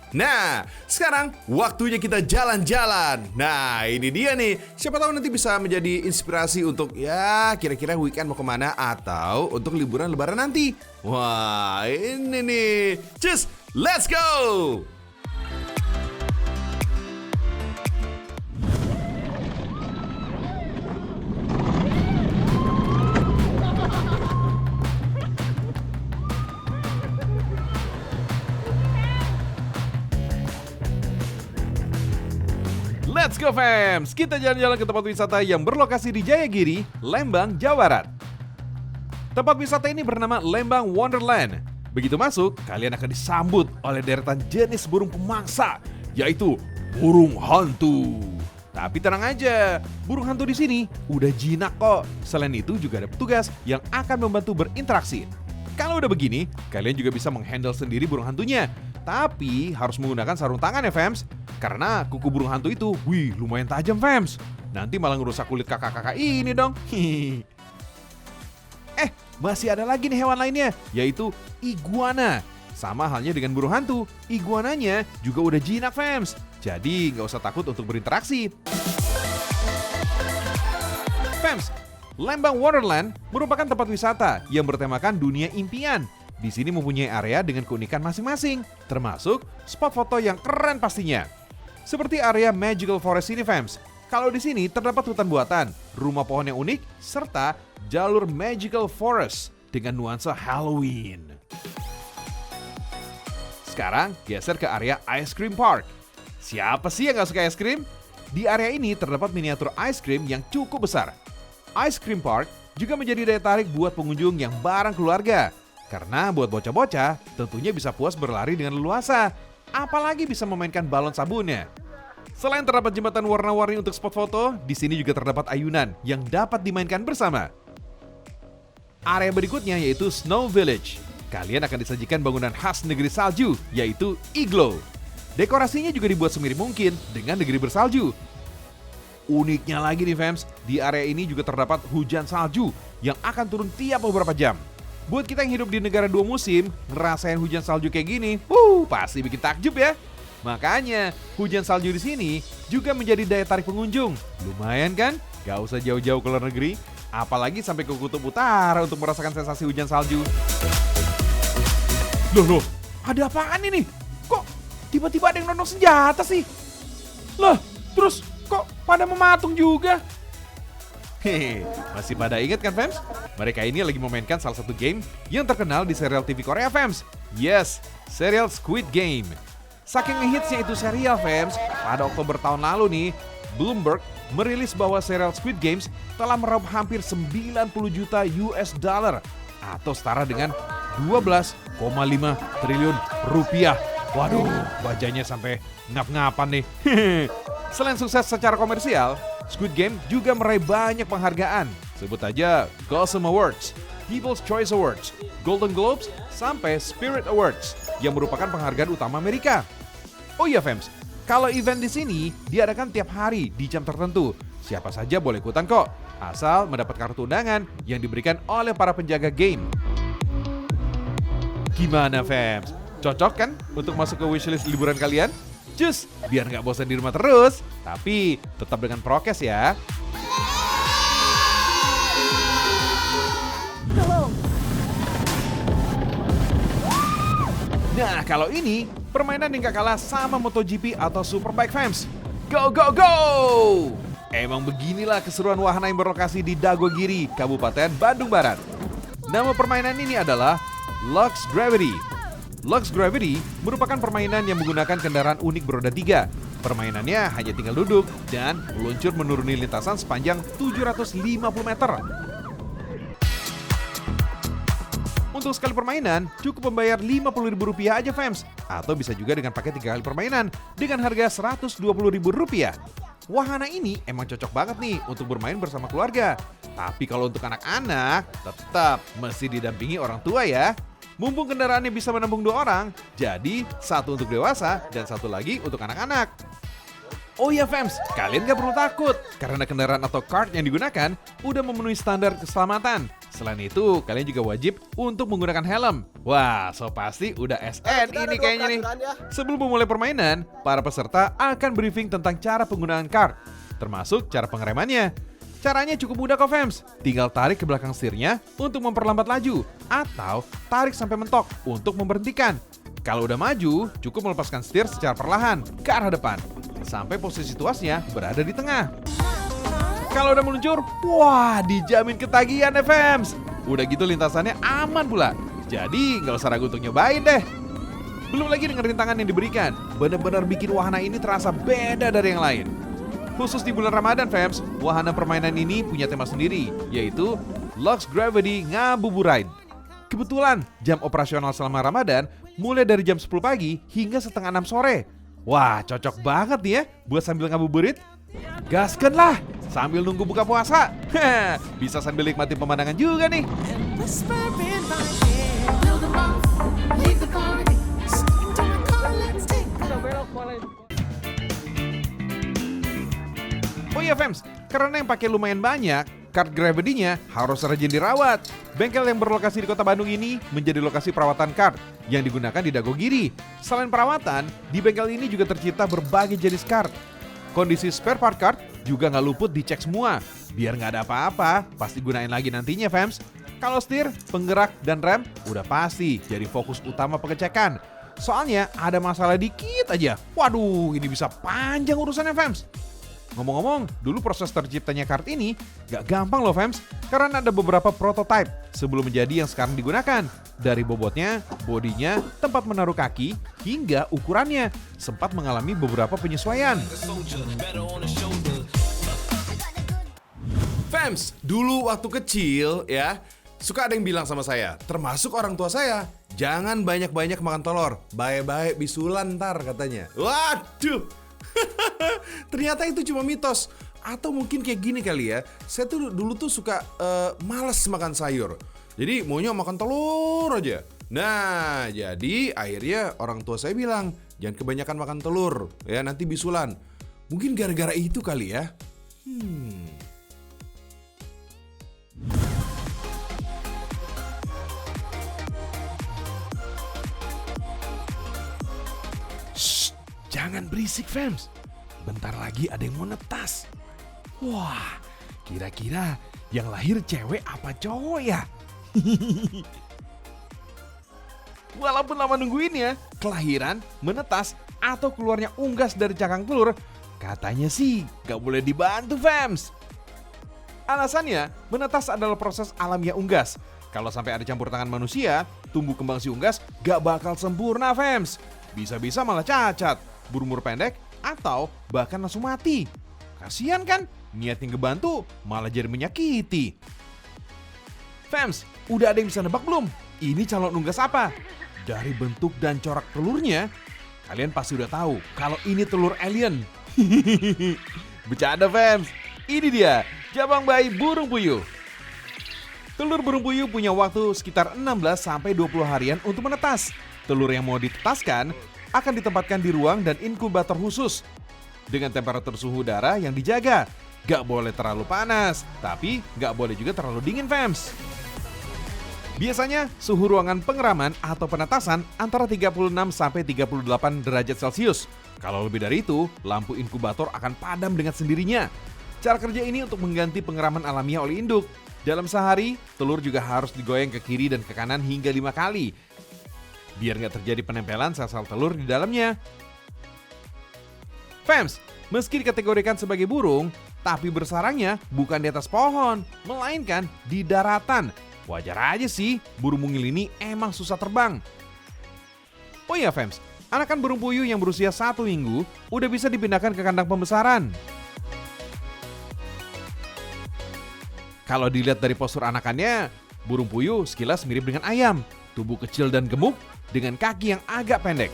Nah, sekarang waktunya kita jalan-jalan. Nah, ini dia nih. Siapa tahu nanti bisa menjadi inspirasi untuk ya kira-kira weekend mau kemana atau untuk liburan lebaran nanti. Wah, ini nih. Just let's go! Let's go fams, kita jalan-jalan ke tempat wisata yang berlokasi di Jayagiri, Lembang, Jawa Barat. Tempat wisata ini bernama Lembang Wonderland. Begitu masuk, kalian akan disambut oleh deretan jenis burung pemangsa, yaitu burung hantu. Tapi tenang aja, burung hantu di sini udah jinak kok. Selain itu juga ada petugas yang akan membantu berinteraksi. Kalau udah begini, kalian juga bisa menghandle sendiri burung hantunya. Tapi harus menggunakan sarung tangan ya fams. Karena kuku burung hantu itu, lumayan tajam fams. Nanti malah ngerusak kulit kakak-kakak ini dong. Masih ada lagi nih hewan lainnya, yaitu iguana. Sama halnya dengan burung hantu, iguananya juga udah jinak fams. Jadi nggak usah takut untuk berinteraksi. Fams, Lembang Wonderland merupakan tempat wisata yang bertemakan dunia impian. Di sini mempunyai area dengan keunikan masing-masing, termasuk spot foto yang keren pastinya. Seperti area Magical Forest ini, fams. Kalau di sini terdapat hutan buatan, rumah pohon yang unik, serta jalur Magical Forest dengan nuansa Halloween. Sekarang geser ke area Ice Cream Park. Siapa sih yang gak suka es krim? Di area ini terdapat miniatur ice cream yang cukup besar. Ice Cream Park juga menjadi daya tarik buat pengunjung yang bareng keluarga. Karena buat bocah-bocah tentunya bisa puas berlari dengan leluasa. Apalagi bisa memainkan balon sabunnya. Selain terdapat jembatan warna-warni untuk spot foto, di sini juga terdapat ayunan yang dapat dimainkan bersama. Area berikutnya yaitu Snow Village. Kalian akan disajikan bangunan khas negeri salju, yaitu iglo. Dekorasinya juga dibuat semirip mungkin dengan negeri bersalju. Uniknya lagi nih fams, di area ini juga terdapat hujan salju yang akan turun tiap beberapa jam. Buat kita yang hidup di negara dua musim, ngerasain hujan salju kayak gini, pasti bikin takjub ya. Makanya, hujan salju di sini juga menjadi daya tarik pengunjung. Lumayan kan? Gak usah jauh-jauh ke luar negeri, apalagi sampai ke kutub utara untuk merasakan sensasi hujan salju. Loh, ada apaan ini? Kok tiba-tiba ada yang nodong senjata sih? Lah, terus kok pada mematung juga? Hehe, masih pada ingat kan fams? Mereka ini lagi memainkan salah satu game yang terkenal di serial TV Korea fams. Yes, serial Squid Game. Saking ngehitsnya itu serial fams, pada Oktober tahun lalu nih, Bloomberg merilis bahwa serial Squid Games telah meraup hampir 90 juta US dollar atau setara dengan 12,5 triliun rupiah. Waduh, wajahnya sampai ngap-ngapan nih. Selain sukses secara komersial, Squid Game juga meraih banyak penghargaan. Sebut aja Gotham Awards, People's Choice Awards, Golden Globes, sampai Spirit Awards yang merupakan penghargaan utama Amerika. Oh iya fams, kalau event di sini diadakan tiap hari di jam tertentu. Siapa saja boleh ikutan kok, asal mendapat kartu undangan yang diberikan oleh para penjaga game. Gimana fams? Cocok kan untuk masuk ke wishlist liburan kalian? Cus, biar nggak bosan di rumah terus, tapi tetap dengan prokes ya. Nah, kalau ini permainan yang gak kalah sama MotoGP atau Superbike fams. Go, go, go! Emang beginilah keseruan wahana yang berlokasi di Dagogiri, Kabupaten Bandung Barat. Nama permainan ini adalah Lux Gravity. Lux Gravity merupakan permainan yang menggunakan kendaraan unik beroda 3. Permainannya hanya tinggal duduk dan meluncur menuruni lintasan sepanjang 750 meter. Untuk sekali permainan, cukup membayar Rp50.000 aja fams. Atau bisa juga dengan paket 3 kali permainan dengan harga Rp120.000. Wahana ini emang cocok banget nih untuk bermain bersama keluarga. Tapi kalau untuk anak-anak, tetap mesti didampingi orang tua ya. Mumpung kendaraannya bisa menampung 2 orang, jadi 1 untuk dewasa dan 1 lagi untuk anak-anak. Oh ya fams, kalian gak perlu takut karena kendaraan atau kart yang digunakan udah memenuhi standar keselamatan. Selain itu, kalian juga wajib untuk menggunakan helm. Wah, so pasti udah SN ini kayaknya nih. Sebelum memulai permainan, para peserta akan briefing tentang cara penggunaan kart, termasuk cara pengeremannya. Caranya cukup mudah kok fams, tinggal tarik ke belakang setirnya untuk memperlambat laju, atau tarik sampai mentok untuk memberhentikan. Kalau udah maju, cukup melepaskan setir secara perlahan ke arah depan, sampai posisi tuasnya berada di tengah. Kalau udah meluncur, wah dijamin ketagihan ya fams. Udah gitu lintasannya aman pula, jadi nggak usah ragu untuk nyobain deh. Belum lagi dengan rintangan yang diberikan, benar-benar bikin wahana ini terasa beda dari yang lain. Khusus di bulan Ramadan fams, wahana permainan ini punya tema sendiri, yaitu Lux Gravity Ngabuburit. Kebetulan jam operasional selama Ramadan mulai dari jam 10 pagi hingga setengah 6 sore. Wah, cocok banget nih ya buat sambil ngabuburit. Gaskan lah sambil nunggu buka puasa. Bisa sambil nikmati pemandangan juga nih. Oh iya fams, karena yang pakai lumayan banyak, kart gravity-nya harus rajin dirawat. Bengkel yang berlokasi di kota Bandung ini menjadi lokasi perawatan kart yang digunakan di Dagogiri. Selain perawatan, di bengkel ini juga tercipta berbagai jenis kart. Kondisi spare part kart juga nggak luput dicek semua, biar nggak ada apa-apa, pasti gunain lagi nantinya fams. Kalau setir, penggerak, dan rem udah pasti jadi fokus utama pengecekan. Soalnya ada masalah dikit aja, waduh ini bisa panjang urusannya fams. Ngomong-ngomong, dulu proses terciptanya kart ini gak gampang loh fams, karena ada beberapa prototipe sebelum menjadi yang sekarang digunakan. Dari bobotnya, bodinya, tempat menaruh kaki, hingga ukurannya sempat mengalami beberapa penyesuaian. Fams, dulu waktu kecil ya, suka ada yang bilang sama saya, termasuk orang tua saya, jangan banyak-banyak makan telur, baik-baik bisulan ntar katanya. Waduh. Ternyata itu cuma mitos. Atau mungkin kayak gini kali ya, saya tuh dulu tuh suka males makan sayur, jadi maunya makan telur aja. Nah jadi akhirnya orang tua saya bilang jangan kebanyakan makan telur ya, nanti bisulan. Mungkin gara-gara itu kali ya. Jangan berisik fams, bentar lagi ada yang mau netas. Wah, kira-kira yang lahir cewek apa cowok ya? Walaupun lama nungguin ya, kelahiran, menetas, atau keluarnya unggas dari cangkang telur, katanya sih gak boleh dibantu fams. Alasannya, menetas adalah proses alamiah unggas. Kalau sampai ada campur tangan manusia, tumbuh kembang si unggas gak bakal sempurna fams. Bisa-bisa malah cacat, berumur pendek, atau bahkan langsung mati. Kasian kan, niatnya ngebantu malah jadi menyakiti. Fams, udah ada yang bisa nebak belum? Ini calon unggas apa? Dari bentuk dan corak telurnya, kalian pasti udah tahu kalau ini telur alien. Bercanda fams, ini dia jabang bayi burung puyuh. Telur burung puyuh punya waktu sekitar 16-20 harian untuk menetas. Telur yang mau ditetaskan akan ditempatkan di ruang dan inkubator khusus dengan temperatur suhu udara yang dijaga. Gak boleh terlalu panas, tapi gak boleh juga terlalu dingin fams. Biasanya suhu ruangan pengeraman atau penetasan antara 36-38 derajat Celcius. Kalau lebih dari itu, lampu inkubator akan padam dengan sendirinya. Cara kerja ini untuk mengganti pengeraman alamiah oleh induk. Dalam sehari, telur juga harus digoyang ke kiri dan ke kanan hingga 5 kali. Biar nggak terjadi penempelan sel-sel telur di dalamnya. Fams, meski dikategorikan sebagai burung, tapi bersarangnya bukan di atas pohon, melainkan di daratan. Wajar aja sih, burung mungil ini emang susah terbang. Oh iya Fams, anakan burung puyuh yang berusia 1 minggu udah bisa dipindahkan ke kandang pembesaran. Kalau dilihat dari postur anakannya, burung puyuh sekilas mirip dengan ayam. Tubuh kecil dan gemuk dengan kaki yang agak pendek.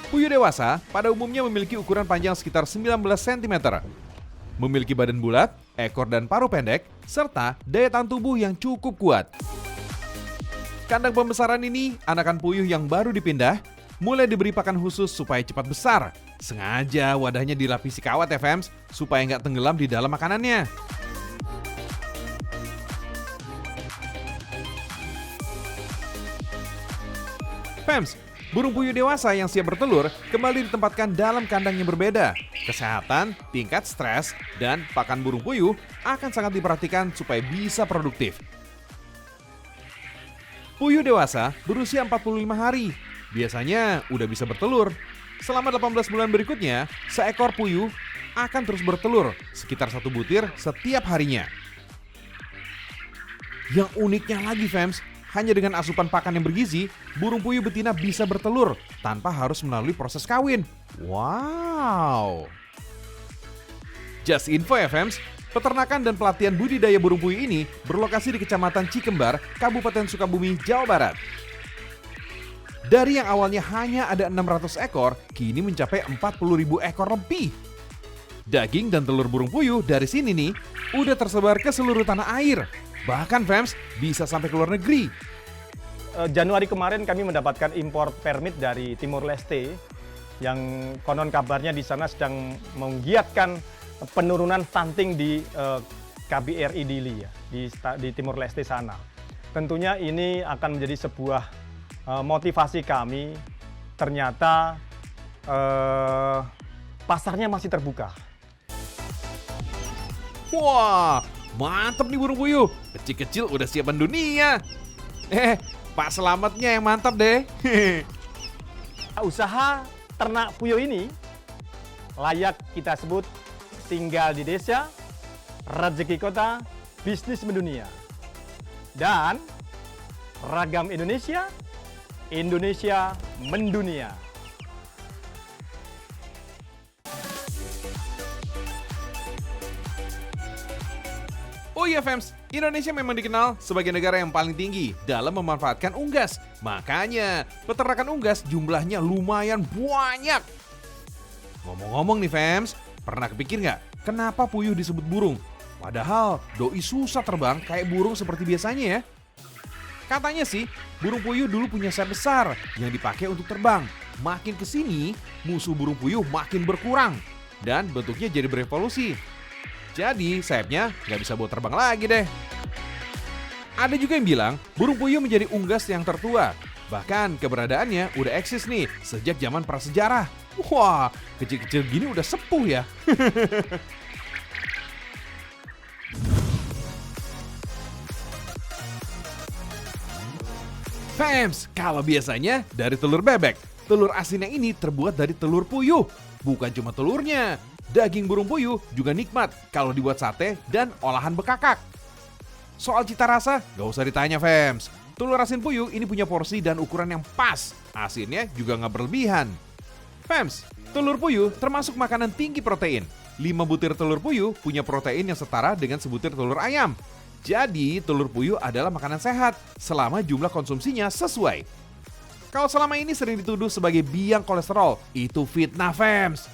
Puyuh dewasa pada umumnya memiliki ukuran panjang sekitar 19 cm. Memiliki badan bulat, ekor dan paruh pendek, serta daya tahan tubuh yang cukup kuat. Kandang pembesaran ini, anakan puyuh yang baru dipindah mulai diberi pakan khusus supaya cepat besar. Sengaja wadahnya dilapisi kawat ya fams, supaya nggak tenggelam di dalam makanannya. Fams, burung puyuh dewasa yang siap bertelur kembali ditempatkan dalam kandang yang berbeda. Kesehatan, tingkat stres, dan pakan burung puyuh akan sangat diperhatikan supaya bisa produktif. Puyuh dewasa berusia 45 hari. Biasanya udah bisa bertelur. Selama 18 bulan berikutnya, seekor puyuh akan terus bertelur sekitar 1 butir setiap harinya. Yang uniknya lagi fams, hanya dengan asupan pakan yang bergizi, burung puyuh betina bisa bertelur tanpa harus melalui proses kawin. Wow! Just info ya fams, peternakan dan pelatihan budidaya burung puyuh ini berlokasi di Kecamatan Cikembar, Kabupaten Sukabumi, Jawa Barat. Dari yang awalnya hanya ada 600 ekor, kini mencapai 40.000 ekor lebih. Daging dan telur burung puyuh dari sini nih, udah tersebar ke seluruh tanah air. Bahkan fams, bisa sampai ke luar negeri. Januari kemarin kami mendapatkan impor permit dari Timur Leste yang konon kabarnya di sana sedang menggiatkan penurunan stunting di KBRI Dili ya, di Timur Leste sana. Tentunya ini akan menjadi sebuah motivasi kami. Ternyata pasarnya masih terbuka. Wah, mantap nih burung puyuh. Kecil-kecil udah siap mendunia. Pak Selamatnya yang mantap deh. Usaha ternak puyuh ini layak kita sebut tinggal di desa, rezeki kota, bisnis mendunia. Dan ragam Indonesia, Indonesia mendunia. Oh iya fams, Indonesia memang dikenal sebagai negara yang paling tinggi dalam memanfaatkan unggas. Makanya, peternakan unggas jumlahnya lumayan banyak. Ngomong-ngomong nih fams, pernah kepikir nggak kenapa puyuh disebut burung? Padahal doi susah terbang kayak burung seperti biasanya ya. Katanya sih, burung puyuh dulu punya sayap besar yang dipakai untuk terbang. Makin kesini, musuh burung puyuh makin berkurang. Dan bentuknya jadi berevolusi. Jadi sayapnya nggak bisa buat terbang lagi deh. Ada juga yang bilang burung puyuh menjadi unggas yang tertua. Bahkan keberadaannya udah eksis nih sejak zaman prasejarah. Wah, kecil-kecil gini udah sepuh ya. Fams, kalau biasanya dari telur bebek, telur asinnya ini terbuat dari telur puyuh. Bukan cuma telurnya, daging burung puyuh juga nikmat kalau dibuat sate dan olahan bekakak. Soal cita rasa, gak usah ditanya fams. Telur asin puyuh ini punya porsi dan ukuran yang pas. Asinnya juga gak berlebihan. Fams, telur puyuh termasuk makanan tinggi protein. 5 butir telur puyuh punya protein yang setara dengan sebutir telur ayam. Jadi, telur puyuh adalah makanan sehat selama jumlah konsumsinya sesuai. Kalau selama ini sering dituduh sebagai biang kolesterol, itu fitnah fams.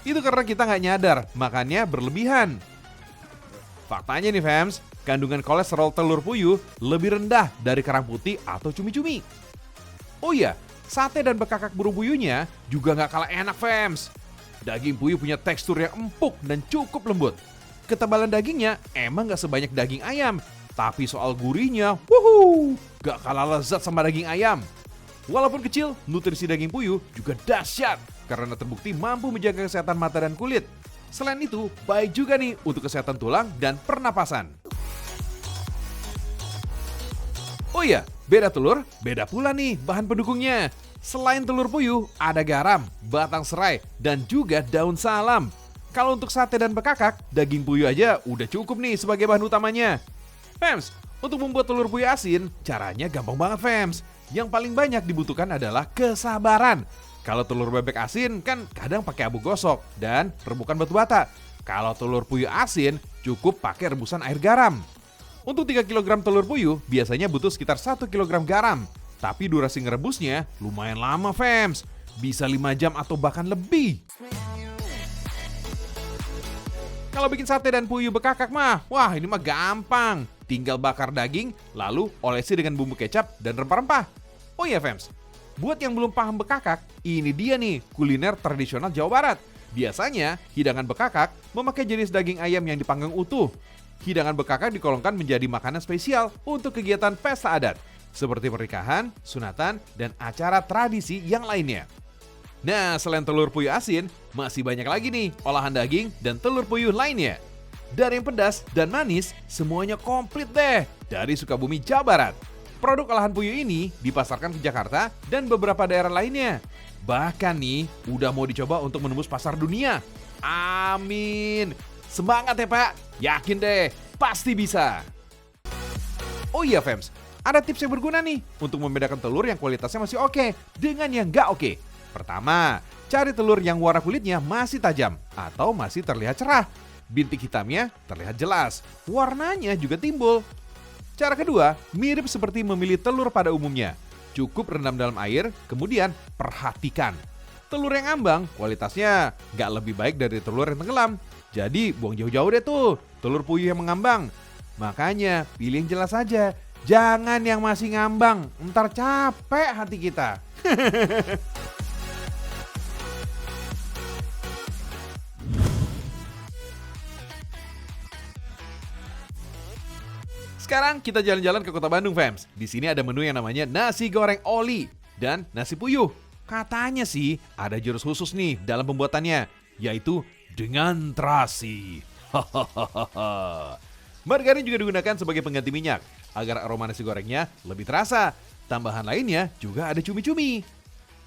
Itu karena kita nggak nyadar, makannya berlebihan. Faktanya nih fams, kandungan kolesterol telur puyuh lebih rendah dari kerang putih atau cumi-cumi. Oh iya, sate dan bekakak burung puyuhnya juga nggak kalah enak fams. Daging puyuh punya tekstur yang empuk dan cukup lembut. Ketebalan dagingnya emang gak sebanyak daging ayam, tapi soal gurihnya, gak kalah lezat sama daging ayam. Walaupun kecil, nutrisi daging puyuh juga dahsyat karena terbukti mampu menjaga kesehatan mata dan kulit. Selain itu, baik juga nih untuk kesehatan tulang dan pernapasan. Oh iya, beda telur, beda pula nih bahan pendukungnya. Selain telur puyuh, ada garam, batang serai, dan juga daun salam. Kalau untuk sate dan bekakak, daging puyuh aja udah cukup nih sebagai bahan utamanya. Fams, untuk membuat telur puyuh asin, caranya gampang banget fams. Yang paling banyak dibutuhkan adalah kesabaran. Kalau telur bebek asin kan kadang pakai abu gosok dan rebukan batu bata. Kalau telur puyuh asin, cukup pakai rebusan air garam. Untuk 3 kg telur puyuh, biasanya butuh sekitar 1 kg garam. Tapi durasi ngerebusnya lumayan lama fams. Bisa 5 jam atau bahkan lebih. Kalau bikin sate dan puyuh bekakak mah, wah ini mah gampang. Tinggal bakar daging, lalu olesi dengan bumbu kecap dan rempah-rempah. Oh iya fams, Buat yang belum paham bekakak, ini dia nih kuliner tradisional Jawa Barat. Biasanya, hidangan bekakak memakai jenis daging ayam yang dipanggang utuh. Hidangan bekakak dikolongkan menjadi makanan spesial untuk kegiatan pesta adat, seperti pernikahan, sunatan, dan acara tradisi yang lainnya. Nah, selain telur puyuh asin, masih banyak lagi nih olahan daging dan telur puyuh lainnya. Dari yang pedas dan manis, semuanya komplit deh dari Sukabumi, Jawa Barat. Produk olahan puyuh ini dipasarkan ke Jakarta dan beberapa daerah lainnya. Bahkan nih, udah mau dicoba untuk menembus pasar dunia. Amin. Semangat ya Pak, yakin deh, pasti bisa. Oh iya Fems, ada tips yang berguna nih untuk membedakan telur yang kualitasnya masih oke dengan yang nggak oke. Pertama, cari telur yang warna kulitnya masih tajam atau masih terlihat cerah. Bintik hitamnya terlihat jelas, warnanya juga timbul. Cara kedua, mirip seperti memilih telur pada umumnya. Cukup rendam dalam air, kemudian perhatikan. Telur yang ngambang kualitasnya nggak lebih baik dari telur yang tenggelam. Jadi buang jauh-jauh deh tuh telur puyuh yang mengambang. Makanya pilih yang jelas aja. Jangan yang masih ngambang, ntar capek hati kita. Sekarang kita jalan-jalan ke Kota Bandung, Fems. Di sini ada menu yang namanya nasi goreng oli dan nasi puyuh. Katanya sih ada jurus khusus nih dalam pembuatannya, yaitu dengan terasi. Margarin juga digunakan sebagai pengganti minyak agar aroma nasi gorengnya lebih terasa. Tambahan lainnya juga ada cumi-cumi.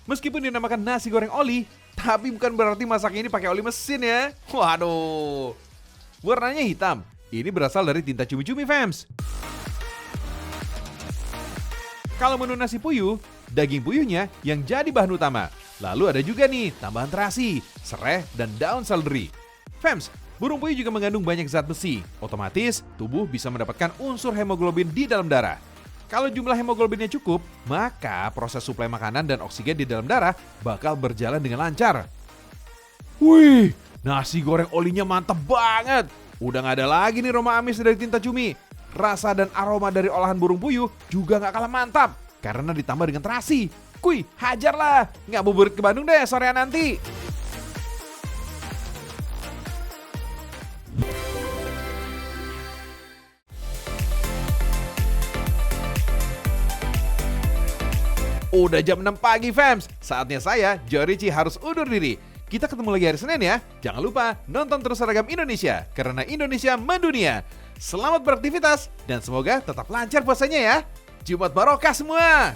Meskipun dinamakan nasi goreng oli, tapi bukan berarti masaknya ini pakai oli mesin ya. Waduh. Warnanya hitam. Ini berasal dari tinta cumi-cumi, Fems. Kalau menu nasi puyuh, daging puyuhnya yang jadi bahan utama. Lalu ada juga nih tambahan terasi, serai, dan daun seledri. Fems, burung puyuh juga mengandung banyak zat besi. Otomatis, tubuh bisa mendapatkan unsur hemoglobin di dalam darah. Kalau jumlah hemoglobinnya cukup, maka proses suplai makanan dan oksigen di dalam darah bakal berjalan dengan lancar. Wih, nasi goreng olinya mantep banget. Udah gak ada lagi nih aroma amis dari tinta cumi. Rasa dan aroma dari olahan burung puyuh juga gak kalah mantap karena ditambah dengan terasi. Kuy, hajarlah. Ngabuburit ke Bandung deh sorean nanti. Udah jam 6 pagi, Fems. Saatnya saya, Joe Ricci, harus undur diri. Kita ketemu lagi hari Senin ya. Jangan lupa nonton terus Seragam Indonesia, karena Indonesia mendunia. Selamat beraktivitas dan semoga tetap lancar puasanya ya. Jumat barokah semua.